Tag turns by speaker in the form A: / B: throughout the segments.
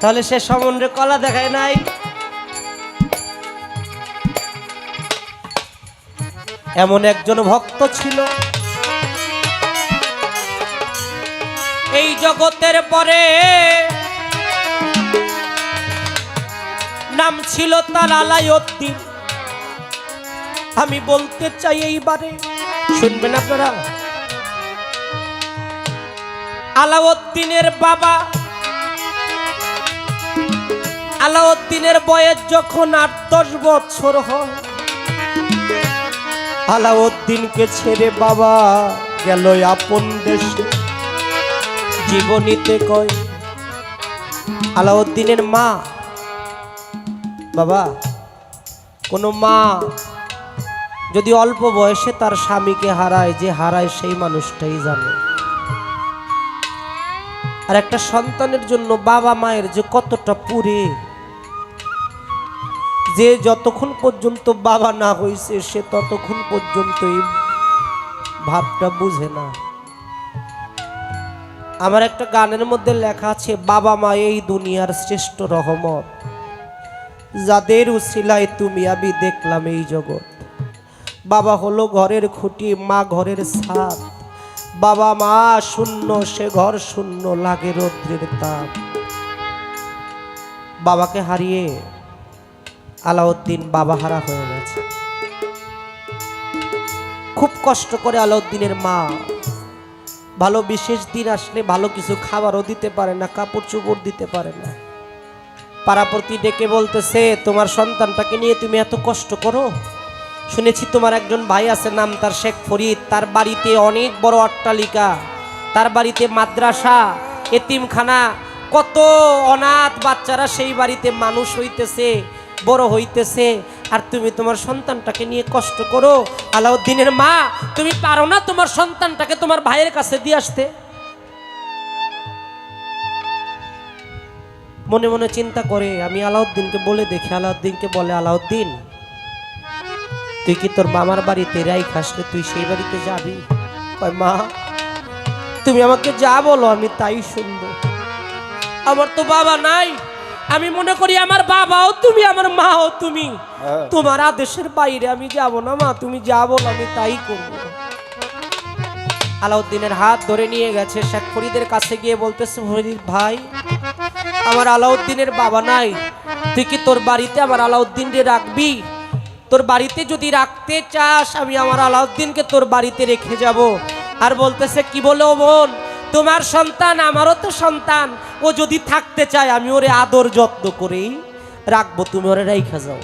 A: তাহলে সে সমুদ্রে কলা দেখায় নাই? এমন একজন ভক্ত ছিল এই জগতের পরে, নাম ছিল তার আলাউদ্দিন। আমি বলতে চাই এইবারে, শুনবেন আপনারা, আলাউদ্দিনের বাবা, আলাউদ্দিনের বয়স যখন 8-10 বছর হয়, আলাউদ্দিনকে ছেড়ে বাবা গেল আপন দেশে জীবনীতে কয়। আলাউদ্দিনের মা, বাবা, কোনো মা যদি অল্প বয়সে তার স্বামীকে হারায়, যে হারায় সেই মানুষটাই জানে। আর একটা সন্তানের জন্য বাবা মায়ের যে কতটা পুরে, যে যতক্ষণ পর্যন্ত বাবা না হইছে সে ততক্ষণ পর্যন্তই ভাবটা বুঝে না। আমার একটা গানের মধ্যে লেখা আছে, বাবা মা এই দুনিয়ার শ্রেষ্ঠ রহমত, যাদের উসিলায় তুমি আমি দেখলাম এই জগৎ। বাবা হলো ঘরের খুঁটি, মা ঘরের ছাদ। বাবা মা শূন্য, সে ঘর শূন্য, লাগে রৌদ্রের তাপ। বাবাকে হারিয়ে আলাউদ্দিন বাবা হারা হয়ে গেছে। খুব কষ্ট করে আলাউদ্দিনের মা, ভালো বিশেষ দিন আসলে ভালো কিছু খাবারও দিতে পারে না, কাপড় চোপড় দিতে পারে না। পাড়াপড়তি ডেকে বলতেছে, তোমার সন্তানটাকে নিয়ে তুমি এত কষ্ট করো? শুনেছি তোমার একজন ভাই আছে, নাম তার শেখ ফরিদ, তার বাড়িতে অনেক বড় অট্টালিকা, তার বাড়িতে মাদ্রাসা, এতিমখানা, কত অনাথ বাচ্চারা সেই বাড়িতে মানুষ হইতেছে, বড় হইতেছে, আর তুমি তোমার সন্তানটাকে নিয়ে কষ্ট করো। আলাউদ্দিনের মা, তুমি পারো না তোমার সন্তানটাকে তোমার ভাইয়ের কাছে দিয়ে আসতে? মনে মনে চিন্তা করে, আমি আলাউদ্দিনকে বলে দেখি। আলাউদ্দিনকে বলে, আলাউদ্দিন, তুই কি তোর মামার বাড়িতে রাইখা আসলে তুই সেই বাড়িতে যাবি? কয়, মা তুমি আমাকে যা বলো আমি তাই শুনবো। আমার তো বাবা নাই, আমি মনে করি আমার বাবাও তুমি, আমার মাও তুমি। তোমার আদেশের বাইরে আমি যাব না মা, তুমি যা বলো আমি তাই করব। আলাউদ্দিনের হাত ধরে নিয়ে গেছে শেখ ফরিদের কাছে, গিয়ে বলতেছে, ফরিদ ভাই, আমার আলাউদ্দিনের বাবা নাই, তুই কি তোর বাড়িতে আমার আলাউদ্দিনকে রাখবি? তোর বাড়িতে যদি রাখতে চাস আমি আমার আলাউদ্দিনকে তোর বাড়িতে রেখে যাব। আর বলতেছে, কি বলে ও বোন, তোমার সন্তান আমারও তো সন্তান, ও যদি থাকতে চায় আমি ওরে আদর যত্ন করেই রাখবো, তুমি ওরে রাইখা যাও।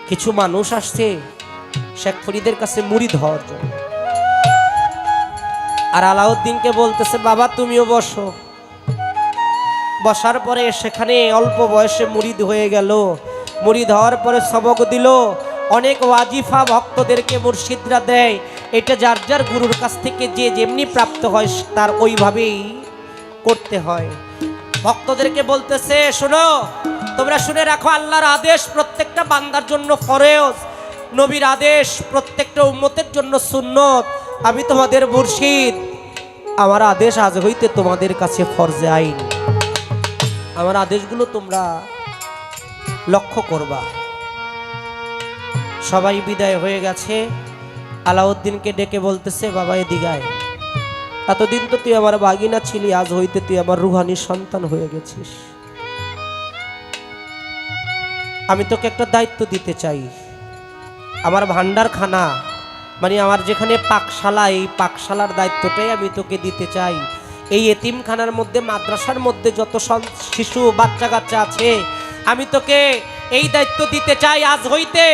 A: কিছু মানুষ আসছে শেখ ফরিদের কাছে মুরিদ হওয়ার জন্য, আর আলাউদ্দিনকে বলতেছে, বাবা তুমিও বসো। বসার পরে সেখানে অল্প বয়সে মুরিদ হয়ে গেল। মুরিদ হওয়ার পরে সবক দিল, অনেক ওয়াজিফা ভক্তদেরকে মুর্শিদরা দেয়, এটা যার যার গুরুর কাছ থেকে যে যেমনি প্রাপ্ত হয় তার ওইভাবেই করতে হয়। ভক্তদেরকে বলতেছে, শোনো, তোমরা শুনে রাখো, আল্লাহর আদেশ প্রত্যেকটা বান্দার জন্য ফরজ, নবীর আদেশ প্রত্যেকটা উম্মতের জন্য সুন্নত। আমি তোমাদের মুর্শিদ, আমার আদেশ আজ হইতে তোমাদের কাছে ফরজে আইন। আমার আদেশগুলো তোমরা লক্ষ্য করবা। সবাই বিদায় হয়ে গেছে। আলাউদ্দিনকে ডেকে বলতেছে, বাবা এদিকে আয়, এতদিন তো তুই আমার বাগিনা ছিলি, আজ হইতে তুই আমার রুহানি সন্তান হয়ে গেছিস। আমি তোকে একটা দায়িত্ব দিতে চাই। আমার ভান্ডারখানা, মানে আমার যেখানে পাকশালা, এই পাকশালার দায়িত্বটাই আমি তোকে দিতে চাই। এই এতিমখানার মধ্যে, মাদ্রাসার মধ্যে যত শিশু বাচ্চা কাচ্চা আছে, আমি তোকে এই দায়িত্ব দিতে চাই। আজ হইতে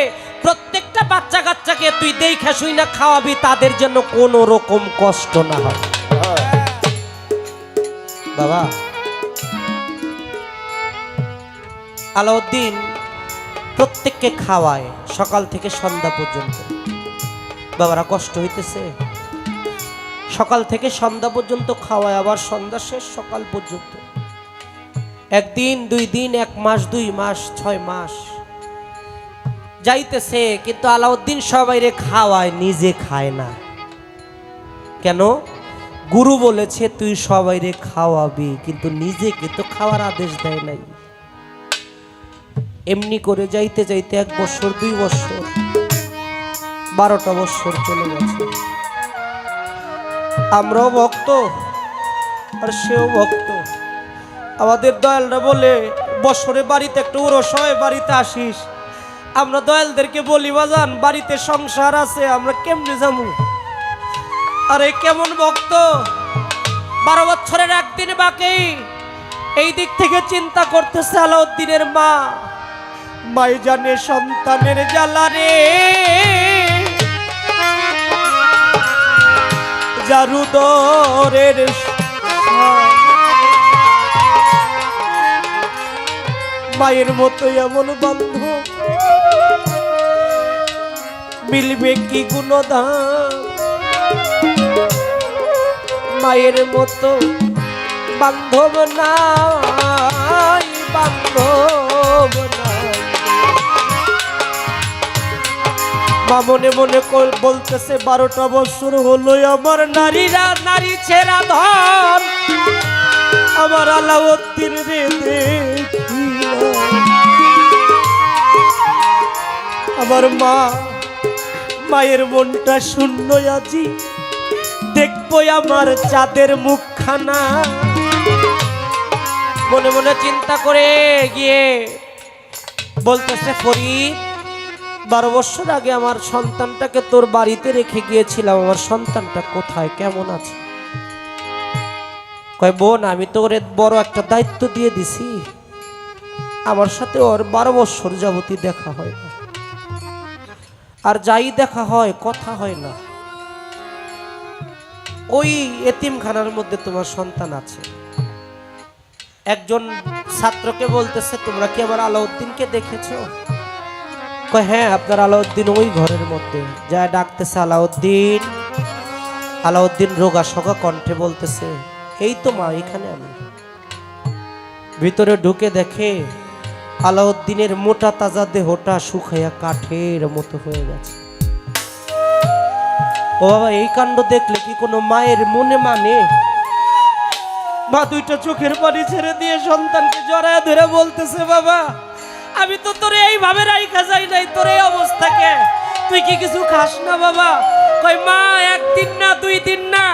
A: প্রত্যেকটা বাচ্চা কাচ্চাকে তুই দেখা শুই না খাওয়াবি, তাদের জন্য কোনো রকম কষ্ট না হয়। বাবা, আলাউদ্দিন প্রত্যেককে খাওয়ায় সকাল থেকে সন্ধ্যা পর্যন্ত। বাবারা কষ্ট হইতেছে, সকাল থেকে সন্ধ্যা পর্যন্ত খাওয়ায়, আবার সন্ধ্যা শেষ সকাল পর্যন্ত। একদিন, 2 দিন, 1 মাস, 2 মাস, 6 মাস যাইতেছে, কিন্তু আলাউদ্দিন সবাইরে খাওয়ায়, নিজে খায় না। কেন? গুরু বলেছে তুই সবাইরে খাওয়াবি, কিন্তু নিজেকে তো খাওয়ার আদেশ দেয় নাই। এমনি করে যাইতে যাইতে 1 বছর 2 বছর 12টা বছর চলে গেছে। আমরাও ভক্ত আর সেও ভক্ত। আমাদের দয়ালরা বলে বছরে বাড়িতে একটা উরস হয়, বাড়িতে আসিস। আমরা দয়ালদেরকে বলি বাজান বাড়িতে সংসার আছে, আমরা কেমনে যাবো? আরে কেমন ভক্ত, 12 বছরের একদিন বাকি। এই দিক থেকে চিন্তা করতেছে আলাউদ্দিনের মা। মাই জানে সন্তানের জ্বালা রে, জারুদরের মায়ের মতো এমন বান্ধব মিলবে কি গুণদান। মায়ের মতো বান্ধব নাই, বান্ধব নাই। মা মনে মনে বলতেছে 12টা বছর হলো আমার নারীরা নারী ছেড়া ধন, আমার আলাউদ্দিন রে আমার মা। মায়ের মনটা শূন্য আজি, দেখবো আমার চাঁদের মুখখানা। মনে মনে চিন্তা করে গিয়ে বলতেছে ফরিদ, 12 বছর আগে আমার সন্তানটাকে তোর বাড়িতে রেখে গিয়েছিলাম, আমার সন্তানটা কোথায়, কেমন আছে? কয় বোন আমি তো ওর বড় একটা দায়িত্ব দিয়ে দিছি, আমার সাথে ওর 12 বছর যাবতী দেখা হয় না, আর যাই দেখা হয় কথা হয় না। ওই এতিমখানার মধ্যে তোমার সন্তান আছে। একজন ছাত্রকে বলতেছে তোমরা কি আমার আলাউদ্দিনকে দেখেছো? কয় হ্যাঁ আপনার আলাউদ্দিন ওই ঘরের মধ্যে। যা ডাকতেছে আলাউদ্দিন। আলাউদ্দিন রোগা শোকা কণ্ঠে বলতেছে এই তো মা, এখানে আমি। ভিতরে ঢুকে দেখে আলাউদ্দিনের মোটা তাজা দেহটা শুকাইয়া কাঠের মতো হয়ে গেছে। ও বাবা, এই কাণ্ড দেখলে কি কোনো মায়ের মনে মানে? মা 2টা চোখের পানি ছেড়ে দিয়ে সন্তানকে জড়ায় ধরে বলতেছে বাবা আমি তো তোরে এইভাবে রাইখা যাই নাই, তোর এই অবস্থাকে তুই কি কিছু খাস না বাবা? কই মা 1 দিন না 2 দিন না,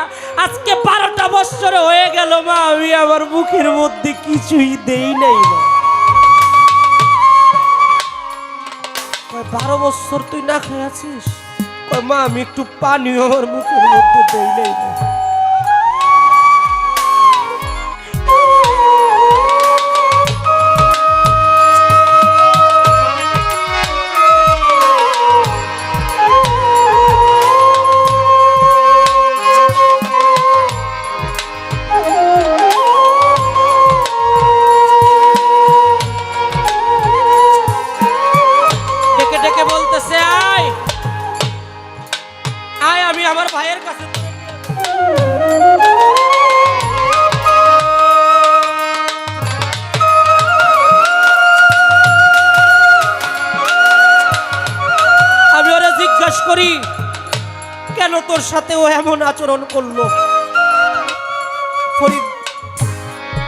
A: আজকে 12টা বছর হয়ে গেল মা, আমি আমার মুখের মধ্যে কিছুই দেই নাই মা। 12 বছর তুই না খেয়ে আছিস? কই মা আমি একটু পানি আমার মুখের মধ্যে দেই নাই মা। আমার ভাইয়ের কাছে আমি ওরা জিজ্ঞাসা করি কেন তোর সাথে ও এমন আচরণ করলো। ফরিদ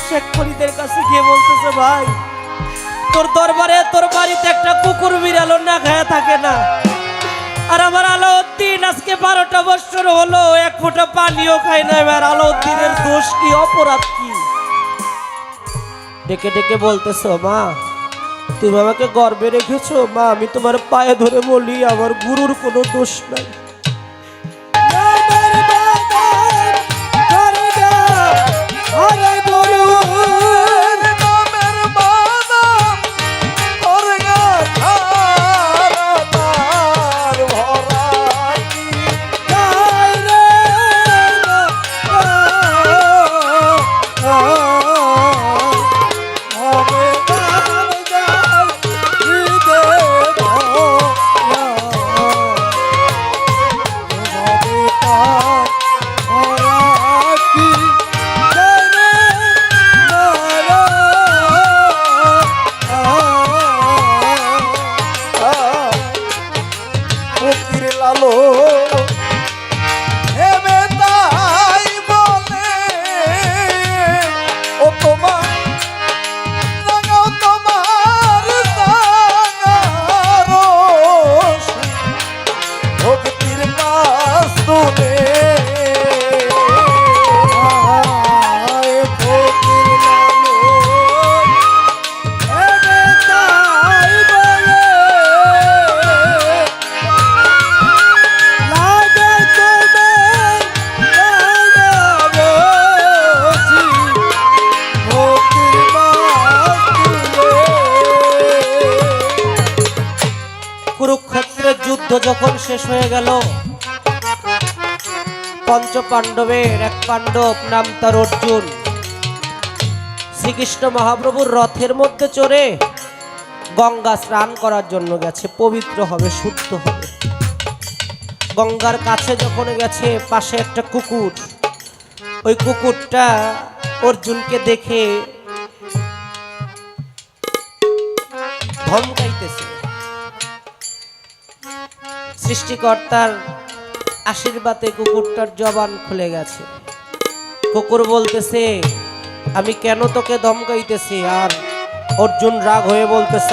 A: শেখ ফরিদের কাছে গিয়ে বলতেছে ভাই তোর দরবারে তোর বাড়িতে একটা কুকুর বিড়ালও না খায়া থাকে না, আর আমার আলাউদ্দিন আজকে 12টা বছর হলো 1 ফোঁটা পানিও খায় না। আর আলাউদ্দিনের দোষ কি, অপরাধ কি? ডেকে ডেকে বলতেছো মা তুমি আমাকে গর্বে রেখেছো মা, আমি তোমার পায়ে ধরে বলি আমার গুরুর কোনো দোষ নাই। যখন শেষ হয়ে গেল, পঞ্চ পাণ্ডবের এক পাণ্ডব নাম তার অর্জুন শ্রীকৃষ্ণ মহাপ্রভুর রথের মধ্যে চড়ে গঙ্গা স্নান করার জন্য গেছে, পবিত্র হবে, শুদ্ধ হবে। গঙ্গার কাছে যখন গেছে, পাশে একটা কুকুর, ওই কুকুরটা অর্জুনকে দেখে ধমকাইতেছে। সৃষ্টিকর্তার আশীর্বাদে কুকুরটার জবান খুলে গেছে। কুকুর বলতেছে, আমি কেন তোকে ধমকাইতেছি? আর অর্জুন রাগ হয়ে বলতেছে,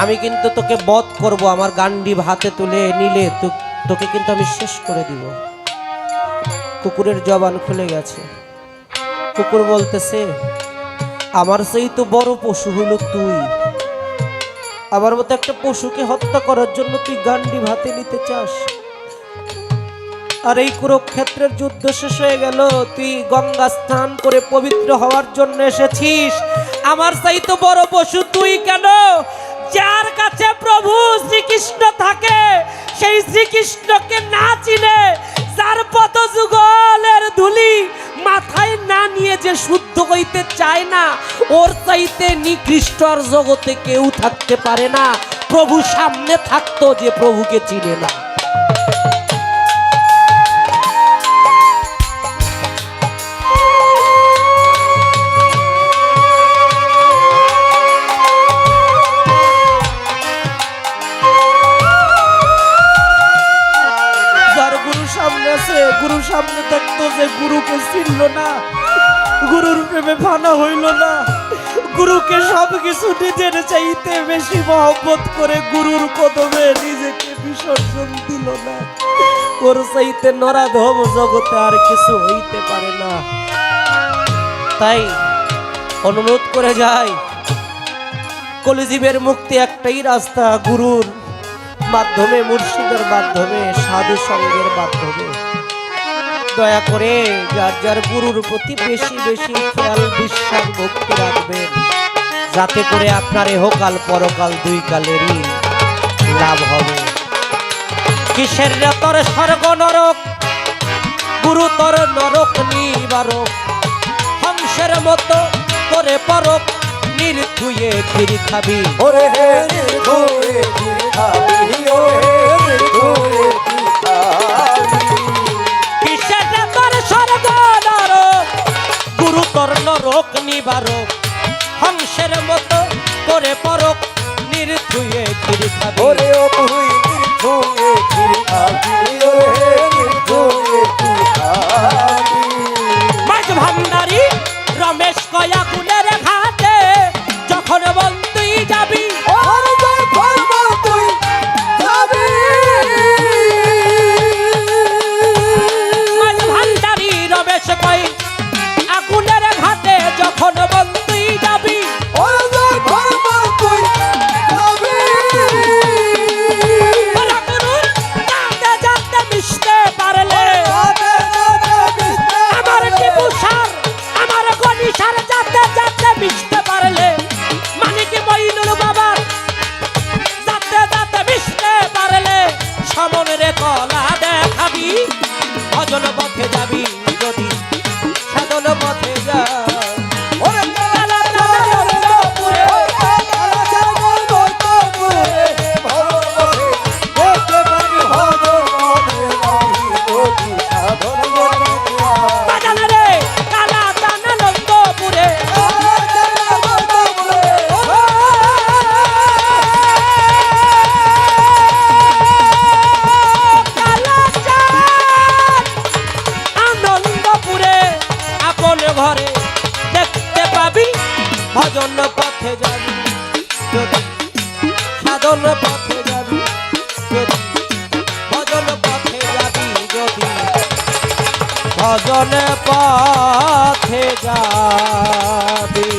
A: আমি কিন্তু তোকে বধ করব, আমার গান্ডীব হাতে তুলে নিলে তোকে কিন্তু আমি শেষ করে দিব। কুকুরের জবান খুলে গেছে। কুকুর বলতেছে, আমার সেই তো বড় পশু হলো তুই, আমার মতো একটা পশুকে হত্যা করার জন্য তুই গান্ডীব হাতে নিতে চাস? আর এই কুরুক্ষেত্রের যুদ্ধ শেষ হয়ে গেল, তুই গঙ্গা স্নান করে পবিত্র হওয়ার জন্য এসেছিস, আমার চাইতে বড় পশু তুই কেন? যার কাছে প্রভু শ্রীকৃষ্ণ থাকে, সেই শ্রীকৃষ্ণকে না চিনে, যার পদযুগলের ধুলি মাথায় না নিয়ে যে শুদ্ধ হইতে চায় না, ওর চাইতে নিকৃষ্ট আর জগতে কেউ থাকতে পারে না। প্রভু সামনে থাকতো যে প্রভুকে চিনে না। গুরু সামনে থাকতো যে গুরুকে চিনল না, গুরুর প্রেমে ফানা হইল না, গুরুকে সবকিছু নিজের চাইতে বেশি মহব্বত করে গুরুর কদমে নিজেকে বিসর্জন দিল না, ওর চাইতে নরাধম জগতে আর কিছু হইতে পারে না। তাই অনুরোধ করে যাই, কলিজীবের মুক্তি একটাই রাস্তা, গুরুর মাধ্যমে, মুর্শিদের মাধ্যমে, সাধু সঙ্গের মাধ্যমে। দয়া করে যার যার গুরুর প্রতি বেশি বেশি খেয়াল, বিশ্বাস, ভক্তি রাখবেন, যাতে করে আপনার এহকাল পরকাল দুই কালেরই লাভ হবে। কিসের তোর স্বর্গ নরক, গুরুতর নরক নিবারক, হংসের মতো করে পরক, নির্ধুয়ে ক্ষীর খাবি, ওরে নির্ধুয়ে ক্ষীর খাবি, ওরে নির্ধুয়ে ক্ষীর খাবি। কিসের তোর স্বর্গ নরক, গুরুতর নরক নিবারক, হংসের মতো করে পরক, নির্ধুয়ে ক্ষীর খাবি, ওরে তুই নির্ধুয়ে ক্ষীর খাবি, ওরে নির্ধুয়ে ক্ষীর খাবি। মাঝ ভান্ডারী রমেশ কয়া কুলের ঘাটে যখন বল তুই যাবি, ভান্ডারী রমেশ কয় আগুনের ঘাটে যখন বল তুই যাবি, যাতে মিশতে পারলে আমার টিপুসার, আমার গণিসার, যাতে মিশতে পারলে মানিক মইনুল বাবার, যাতে মিশতে পারলে সমনের কলা দেখাবি, ভজন পথে যাবি যদি সাধন পথে যা। ঘরে দেখতে পাবি, ভজন পথে যাবি যদি সাধন পথে যাবি, যদি ভজন পথে যাবি, যদি ভজন পথে যাবি।